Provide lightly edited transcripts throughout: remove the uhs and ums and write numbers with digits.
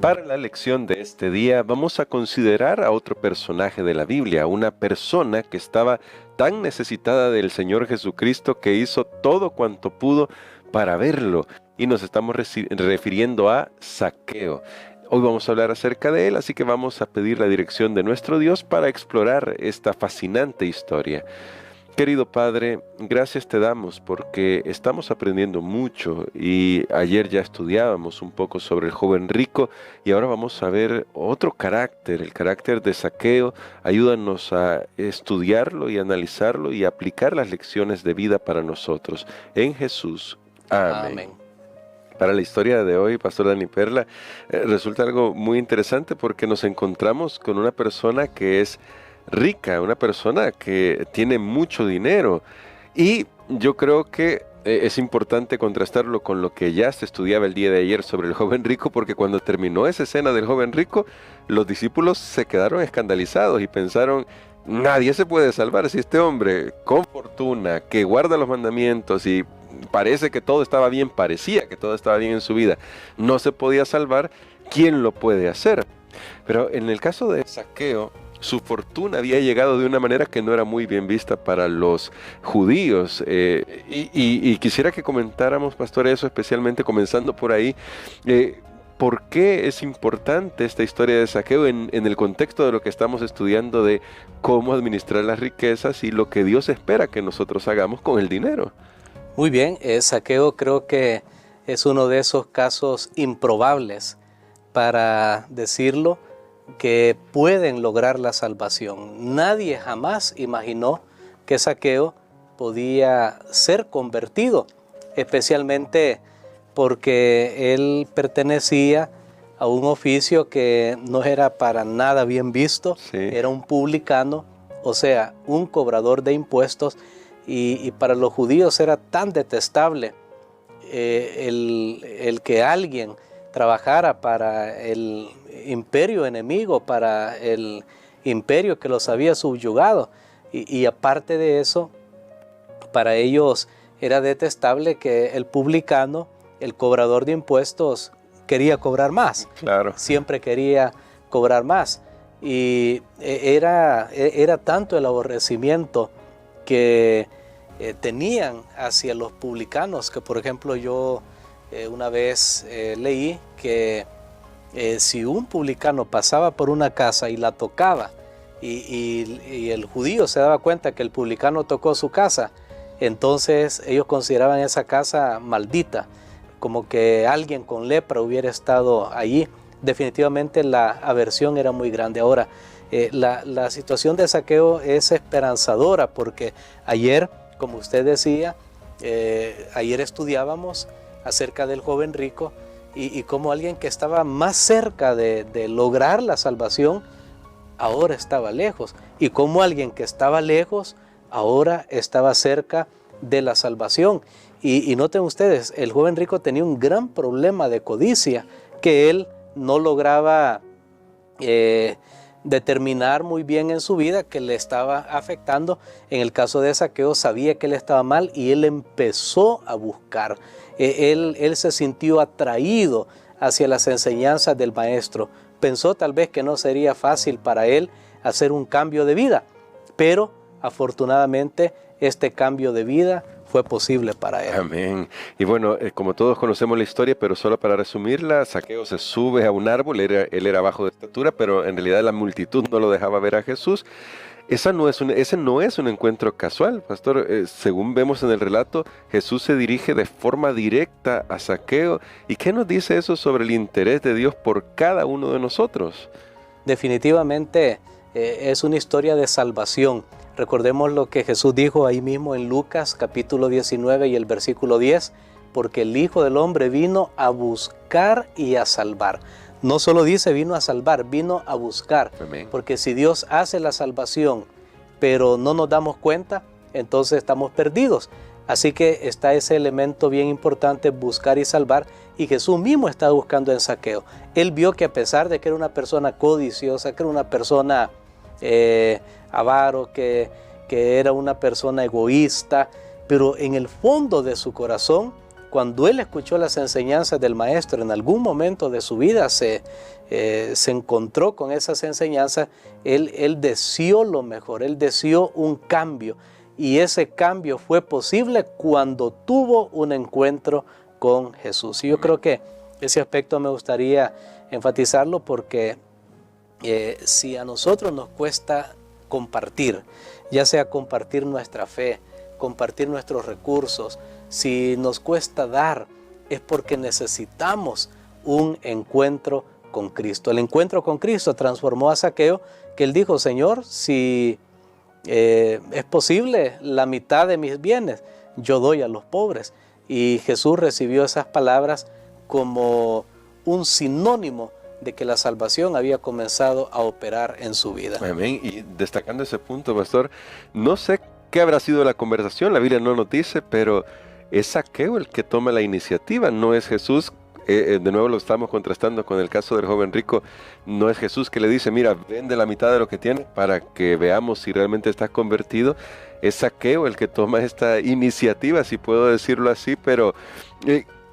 Para la lección de este día vamos a considerar a otro personaje de la Biblia, una persona que estaba tan necesitada del Señor Jesucristo que hizo todo cuanto pudo para verlo. Y nos estamos refiriendo a Zaqueo. Hoy vamos a hablar acerca de él, así que vamos a pedir la dirección de nuestro Dios para explorar esta fascinante historia. Querido Padre, gracias te damos porque estamos aprendiendo mucho y ayer ya estudiábamos un poco sobre el joven rico y ahora vamos a ver otro carácter, el carácter de Zaqueo. Ayúdanos a estudiarlo y analizarlo y aplicar las lecciones de vida para nosotros. En Jesús. Amén. Amén. Para la historia de hoy, Pastor Dani Perla, resulta algo muy interesante porque nos encontramos con una persona que es rica, una persona que tiene mucho dinero. Y yo creo que es importante contrastarlo con lo que ya se estudiaba el día de ayer sobre el joven rico, porque cuando terminó esa escena del joven rico, los discípulos se quedaron escandalizados y pensaron: nadie se puede salvar si este hombre con fortuna, que guarda los mandamientos y parece que todo estaba bien, parecía que todo estaba bien en su vida, no se podía salvar. ¿Quién lo puede hacer? Pero en el caso de Zaqueo, su fortuna había llegado de una manera que no era muy bien vista para los judíos. Y quisiera que comentáramos, pastor, eso, especialmente comenzando por ahí. ¿Por qué es importante esta historia de Zaqueo en el contexto de lo que estamos estudiando de cómo administrar las riquezas y lo que Dios espera que nosotros hagamos con el dinero? Muy bien, Zaqueo creo que es uno de esos casos improbables, para decirlo, que pueden lograr la salvación. Nadie jamás imaginó que Zaqueo podía ser convertido, especialmente porque él pertenecía a un oficio que no era para nada bien visto. Sí. Era un publicano, o sea, un cobrador de impuestos, y para los judíos era tan detestable el que alguien trabajara para el imperio enemigo, para el imperio que los había subyugado. Y aparte de eso, para ellos era detestable que el publicano, el cobrador de impuestos, quería cobrar más. Claro. Siempre quería cobrar más. Y era tanto el aborrecimiento que tenían hacia los publicanos, que por ejemplo yo una vez leí que si un publicano pasaba por una casa y la tocaba y el judío se daba cuenta que el publicano tocó su casa, entonces ellos consideraban esa casa maldita, como que alguien con lepra hubiera estado allí. Definitivamente la aversión era muy grande. Ahora, la situación de Zaqueo es esperanzadora, porque ayer, como usted decía, ayer estudiábamos acerca del joven rico y cómo alguien que estaba más cerca de lograr la salvación ahora estaba lejos, y cómo alguien que estaba lejos ahora estaba cerca de la salvación. Y noten ustedes, el joven rico tenía un gran problema de codicia que él no lograba determinar muy bien en su vida, que le estaba afectando. En el caso de Zaqueo, sabía que él estaba mal y él empezó a buscar. Él se sintió atraído hacia las enseñanzas del maestro. Pensó tal vez que no sería fácil para él hacer un cambio de vida, pero afortunadamente este cambio de vida fue posible para él. Amén. Y bueno, como todos conocemos la historia, pero solo para resumirla, Zaqueo se sube a un árbol. Él era bajo de estatura, pero en realidad la multitud no lo dejaba ver a Jesús. Ese no es un encuentro casual, pastor. Según vemos en el relato, Jesús se dirige de forma directa a Zaqueo. ¿Y qué nos dice eso sobre el interés de Dios por cada uno de nosotros? Definitivamente es una historia de salvación. Recordemos lo que Jesús dijo ahí mismo en Lucas capítulo 19 y el versículo 10, porque el Hijo del Hombre vino a buscar y a salvar. No solo dice vino a salvar, vino a buscar. Amén. Porque si Dios hace la salvación, pero no nos damos cuenta, entonces estamos perdidos. Así que está ese elemento bien importante, buscar y salvar, y Jesús mismo está buscando en Zaqueo. Él vio que a pesar de que era una persona codiciosa, que era una persona avaro, que era una persona egoísta, pero en el fondo de su corazón cuando él escuchó las enseñanzas del maestro, en algún momento de su vida se encontró con esas enseñanzas, él deseó lo mejor, él deseó un cambio. Y ese cambio fue posible cuando tuvo un encuentro con Jesús. Y yo creo que ese aspecto me gustaría enfatizarlo porque si a nosotros nos cuesta compartir, ya sea compartir nuestra fe, compartir nuestros recursos, si nos cuesta dar, es porque necesitamos un encuentro con Cristo. El encuentro con Cristo transformó a Zaqueo, que él dijo: Señor, si es posible, la mitad de mis bienes yo doy a los pobres. Y Jesús recibió esas palabras como un sinónimo de que la salvación había comenzado a operar en su vida. Amén. Y destacando ese punto, pastor, no sé qué habrá sido la conversación, la Biblia no nos dice, pero es Zaqueo el que toma la iniciativa, no es Jesús. De nuevo lo estamos contrastando con el caso del joven rico. No es Jesús que le dice: mira, vende la mitad de lo que tienes para que veamos si realmente estás convertido. Es Zaqueo el que toma esta iniciativa, si puedo decirlo así. Pero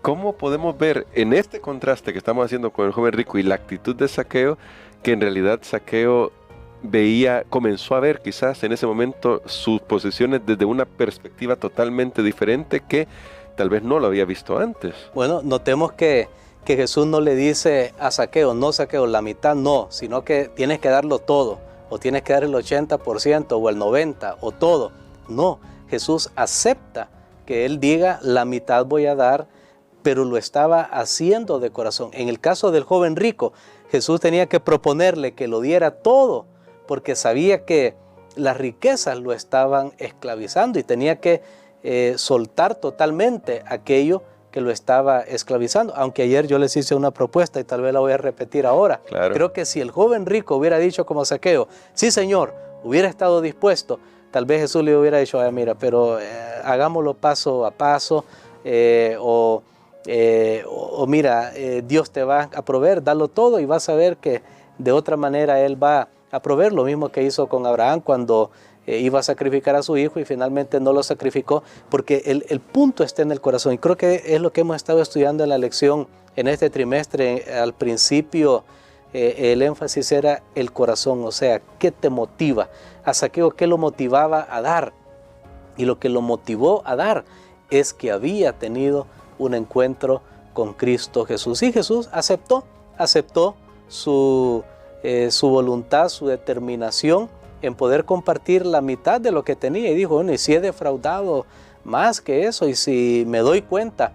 ¿cómo podemos ver en este contraste que estamos haciendo con el joven rico y la actitud de Zaqueo, que en realidad Zaqueo comenzó a ver quizás en ese momento sus posesiones desde una perspectiva totalmente diferente que tal vez no lo había visto antes? Bueno, notemos que Jesús no le dice a Zaqueo: no, Zaqueo, la mitad no, sino que tienes que darlo todo, o tienes que dar el 80% o el 90% o todo. No, Jesús acepta que él diga: la mitad voy a dar, pero lo estaba haciendo de corazón. En el caso del joven rico, Jesús tenía que proponerle que lo diera todo, porque sabía que las riquezas lo estaban esclavizando y tenía que soltar totalmente aquello que lo estaba esclavizando. Aunque ayer yo les hice una propuesta y tal vez la voy a repetir ahora. Claro. Creo que si el joven rico hubiera dicho como Zaqueo: sí, Señor, hubiera estado dispuesto, tal vez Jesús le hubiera dicho: mira, pero hagámoslo paso a paso, o mira, Dios te va a proveer, dalo todo y vas a ver que de otra manera Él va a proveer. Lo mismo que hizo con Abraham cuando iba a sacrificar a su hijo y finalmente no lo sacrificó, porque el punto está en el corazón. Y creo que es lo que hemos estado estudiando en la lección en este trimestre. Al principio el énfasis era el corazón, o sea, ¿qué te motiva? A Zaqueo, ¿qué lo motivaba a dar? Y lo que lo motivó a dar es que había tenido un encuentro con Cristo Jesús. Y Jesús aceptó su voluntad, su determinación en poder compartir la mitad de lo que tenía. Y dijo: bueno, y si he defraudado más que eso, y si me doy cuenta,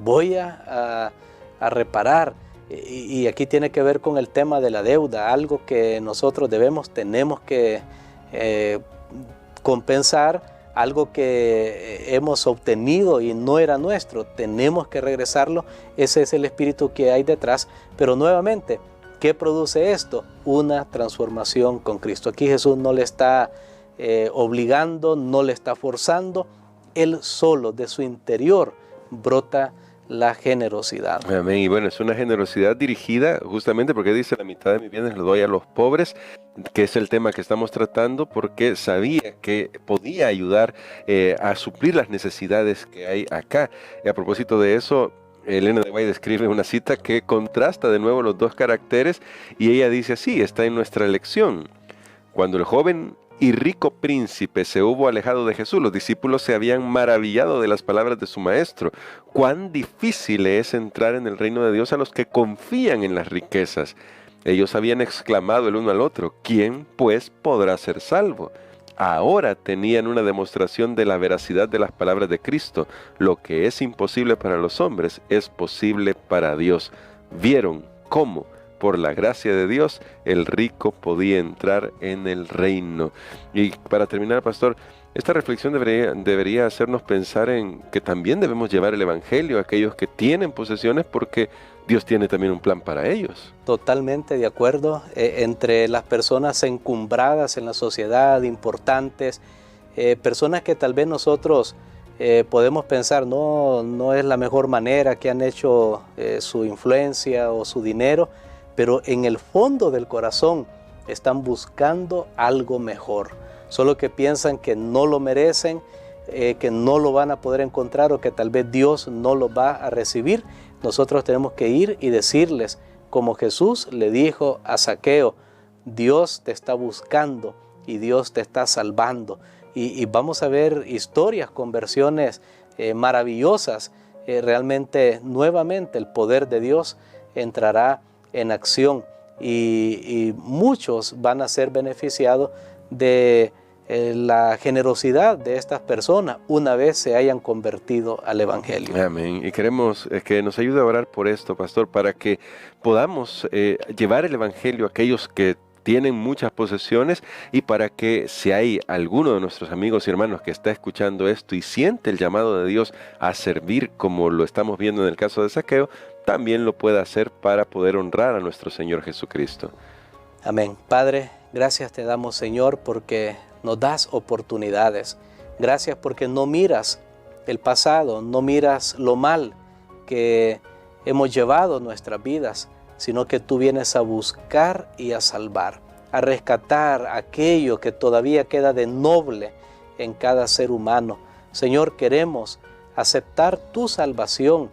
voy a reparar. Y aquí tiene que ver con el tema de la deuda, algo que nosotros tenemos que compensar, algo que hemos obtenido y no era nuestro, tenemos que regresarlo. Ese es el espíritu que hay detrás. Pero nuevamente, ¿qué produce esto? Una transformación con Cristo. Aquí Jesús no le está obligando, no le está forzando. Él solo, de su interior, brota la generosidad. Amén. Y bueno, es una generosidad dirigida justamente porque dice: la mitad de mis bienes lo doy a los pobres, que es el tema que estamos tratando, porque sabía que podía ayudar a suplir las necesidades que hay acá. Y a propósito de eso, Elena de White escribe una cita que contrasta de nuevo los dos caracteres, y ella dice así, está en nuestra lección: cuando el joven y rico príncipe se hubo alejado de Jesús, los discípulos se habían maravillado de las palabras de su maestro. Cuán difícil es entrar en el reino de Dios a los que confían en las riquezas. Ellos habían exclamado el uno al otro: ¿quién pues podrá ser salvo? Ahora tenían una demostración de la veracidad de las palabras de Cristo. Lo que es imposible para los hombres es posible para Dios. Vieron cómo, por la gracia de Dios, el rico podía entrar en el reino. Y para terminar, pastor, esta reflexión debería hacernos pensar en que también debemos llevar el evangelio a aquellos que tienen posesiones, porque Dios tiene también un plan para ellos. Totalmente de acuerdo. Entre las personas encumbradas en la sociedad, importantes, personas que tal vez nosotros podemos pensar no es la mejor manera que han hecho su influencia o su dinero, pero en el fondo del corazón están buscando algo mejor. Solo que piensan que no lo merecen, que no lo van a poder encontrar o que tal vez Dios no lo va a recibir, nosotros tenemos que ir y decirles, como Jesús le dijo a Zaqueo, Dios te está buscando y Dios te está salvando. Y vamos a ver historias, conversiones maravillosas. Realmente, nuevamente, el poder de Dios entrará en acción y muchos van a ser beneficiados de la generosidad de estas personas una vez se hayan convertido al Evangelio. Amén. Y queremos que nos ayude a orar por esto, pastor, para que podamos llevar el Evangelio a aquellos que tienen muchas posesiones, y para que si hay alguno de nuestros amigos y hermanos que está escuchando esto y siente el llamado de Dios a servir, como lo estamos viendo en el caso de Zaqueo, también lo pueda hacer para poder honrar a nuestro Señor Jesucristo. Amén. Padre, gracias te damos, Señor, porque nos das oportunidades. Gracias porque no miras el pasado, no miras lo mal que hemos llevado nuestras vidas, sino que tú vienes a buscar y a salvar, a rescatar aquello que todavía queda de noble en cada ser humano. Señor, queremos aceptar tu salvación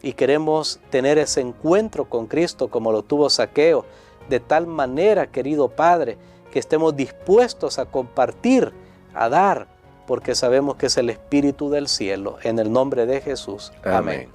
y queremos tener ese encuentro con Cristo como lo tuvo Zaqueo, de tal manera, querido Padre, que estemos dispuestos a compartir, a dar, porque sabemos que es el Espíritu del cielo. En el nombre de Jesús. Amén.